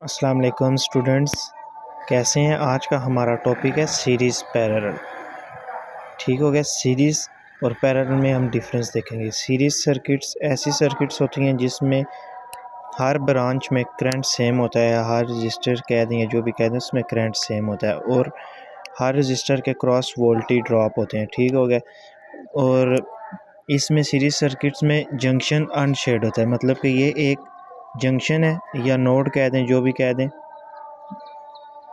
अस्सलाम वालेकुम स्टूडेंट्स, कैसे हैं। आज का हमारा टॉपिक है सीरीज़ पैरेलल। ठीक हो गया। सीरीज़ और पैरेलल में हम डिफरेंस देखेंगे। सीरीज़ सर्किट्स ऐसी सर्किट्स होती हैं जिसमें हर ब्रांच में करंट सेम होता है, हर रजिस्टर कह दें जो भी कह दें उसमें करंट सेम होता है और हर रजिस्टर के क्रॉस वोल्टेज ड्रॉप होते हैं। ठीक हो गया। और इसमें सीरीज़ सर्किट्स में जंक्शन अनशेड होता है, मतलब कि ये एक जंक्शन है या नोड कह दें, जो भी कह दें।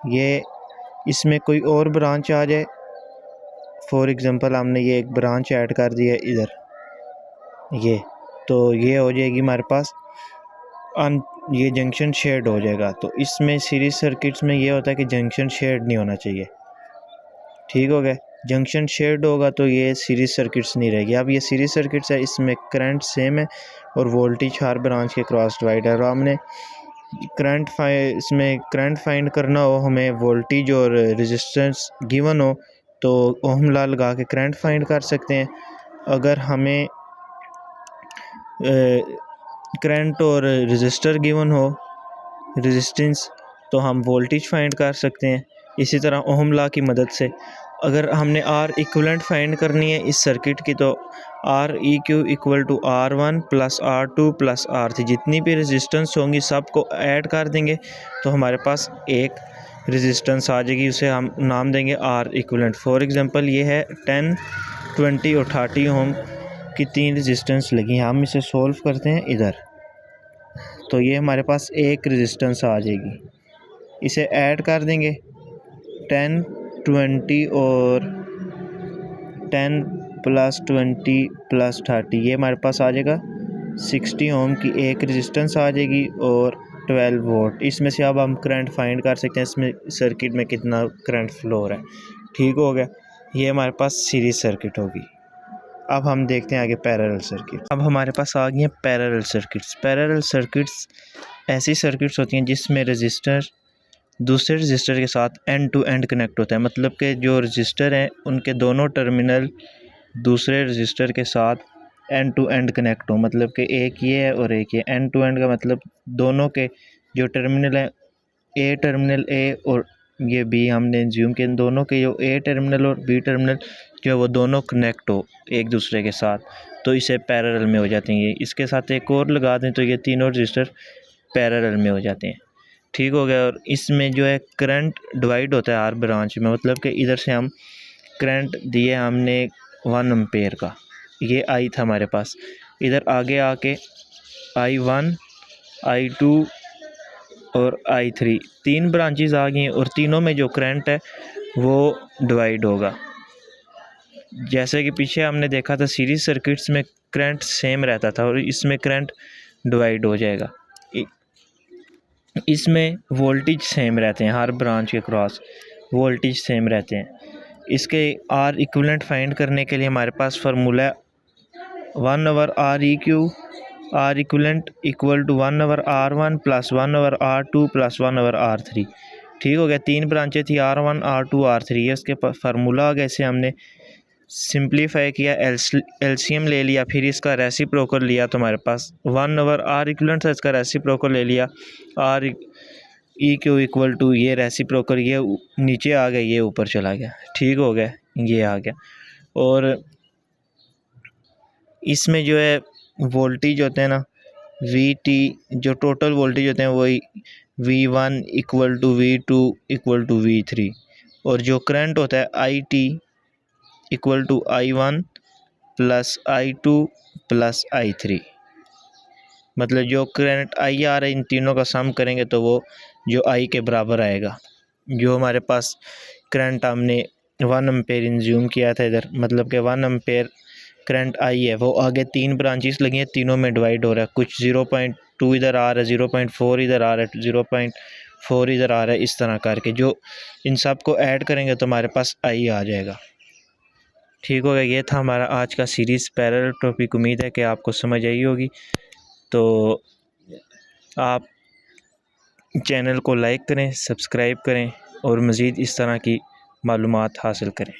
ये इसमें कोई और ब्रांच आ जाए, फॉर एग्ज़ाम्पल हमने ये एक ब्रांच ऐड कर दी है इधर, ये तो ये हो जाएगी हमारे पास ये जंक्शन शेड हो जाएगा। तो इसमें सीरीज़ सर्किट्स में ये होता है कि जंक्शन शेड नहीं होना चाहिए। ठीक हो गया। जंक्शन शेड होगा तो ये सीरीज़ सर्किट्स नहीं रहेगी। अब ये सीरीज़ सर्किट्स है, इसमें करंट सेम है और वोल्टेज हर ब्रांच के क्रॉस डिवाइड है। और हमने इसमें करंट फाइंड करना हो, हमें वोल्टेज और रेजिस्टेंस गिवन हो तो ओहम लॉ लगा के करंट फाइंड कर सकते हैं। अगर हमें करंट और रेजिस्टर गिवन हो, रेजिस्टेंस, तो हम वोल्टेज फाइंड कर सकते हैं इसी तरह ओहम लॉ की मदद से। अगर हमने आर इक्विवेलेंट फाइंड करनी है इस सर्किट की तो R E Q equal to R1 plus R2 plus R3, जितनी भी रेजिस्टेंस होंगी सबको ऐड कर देंगे तो हमारे पास एक रेजिस्टेंस आ जाएगी, उसे हम नाम देंगे आर इक्विवेलेंट। फॉर एग्जांपल ये है 10, 20 और 30 ओम की तीन रेजिस्टेंस लगी हैं। हम इसे सोल्व करते हैं इधर, तो ये हमारे पास एक रेजिस्टेंस आ जाएगी, इसे ऐड कर देंगे 10, 20 और 10 प्लस 20 प्लस 30, ये हमारे पास आ जाएगा 60 ओम की एक रेजिस्टेंस आ जाएगी और 12 वोल्ट। इसमें से अब हम करंट फाइंड कर सकते हैं इसमें सर्किट में कितना करंट फ्लो हो रहा है। ठीक हो गया। ये हमारे पास सीरीज सर्किट होगी। अब हम देखते हैं आगे पैरेलल सर्किट। अब हमारे पास आ गई हैं पैरेलल सर्किट्स। पैरेलल सर्किट्स ऐसी सर्किट्स होती हैं जिसमें रजिस्टर दूसरे रजिस्टर के साथ एंड टू एंड कनेक्ट होता है, मतलब कि जो रजिस्टर हैं उनके दोनों टर्मिनल दूसरे रजिस्टर के साथ एंड टू एंड कनेक्ट हो। मतलब कि एक ये है और एक ये। एंड टू एंड का मतलब दोनों के जो टर्मिनल हैं, ए टर्मिनल ए और ये बी, हमने ज्यूम के इन दोनों के जो ए टर्मिनल और बी टर्मिनल जो है वो दोनों कनेक्ट हो एक दूसरे के साथ, तो इसे पैरेलल में हो जाते हैं। ये इसके साथ एक और लगा दें तो ये तीनों रजिस्टर पैरेलल में हो जाते हैं। ठीक हो गया। और इसमें जो है करंट डिवाइड होता है हर ब्रांच में, मतलब कि इधर से हम करंट दिए हमने 1 एम्पेयर का, ये आई था हमारे पास। इधर आगे आके I1, I2 और I3 तीन ब्रांचेस आ गई हैं और तीनों में जो करंट है वो डिवाइड होगा। जैसे कि पीछे हमने देखा था सीरीज सर्किट्स में करंट सेम रहता था और इसमें करंट डिवाइड हो जाएगा। इसमें वोल्टेज सेम रहते हैं, हर ब्रांच के क्रॉस वोल्टेज सेम रहते हैं। इसके आर इक्विवेलेंट फाइंड करने के लिए हमारे पास formula 1/R equivalent equal to 1/R1 plus 1/R2 plus 1/R3। ठीक हो गया। तीन ब्रांचें थी R1, R2, R3, ये उसके फार्मूला आ गया। इसे हमने सिंप्लीफाई किया, एलसीएम ले लिया, फिर इसका रेसिप्रोकल लिया तो हमारे पास 1/R इक्विवेलेंट था, इसका रेसिप्रोकल ले लिया R E Q equal to ये रेसिप्रोकल, ये नीचे आ गया, ये ऊपर चला गया। ठीक हो गया, ये आ गया। और इसमें जो है वोल्टेज होते हैं ना, VT, जो टोटल वोल्टेज होते हैं वही V1 equal to V2 equal to V3, और जो करंट होता है IT equal to I1 plus I2 plus I3। मतलब जो करंट I आ रहा है इन तीनों का सम करेंगे तो वो जो I के बराबर आएगा। जो हमारे पास करंट हमने 1 एम्पेयर इंज्यूम किया था इधर, मतलब कि 1 एम्पेयर करंट I है, वो आगे तीन ब्रांचेस लगी हैं, तीनों में डिवाइड हो रहा है। कुछ 0.2 इधर आ रहा है, 0.4 इधर आ रहा है, 0.4 इधर आ रहा है, इस तरह करके जो इन सब को ऐड करेंगे तो हमारे पास I आ जाएगा। ठीक हो गया। ये था हमारा आज का सीरीज़ पैरेलल टॉपिक। उम्मीद है कि आपको समझ आई होगी। तो आप चैनल को लाइक करें, सब्सक्राइब करें और मज़ीद इस तरह की मालूमात हासिल करें।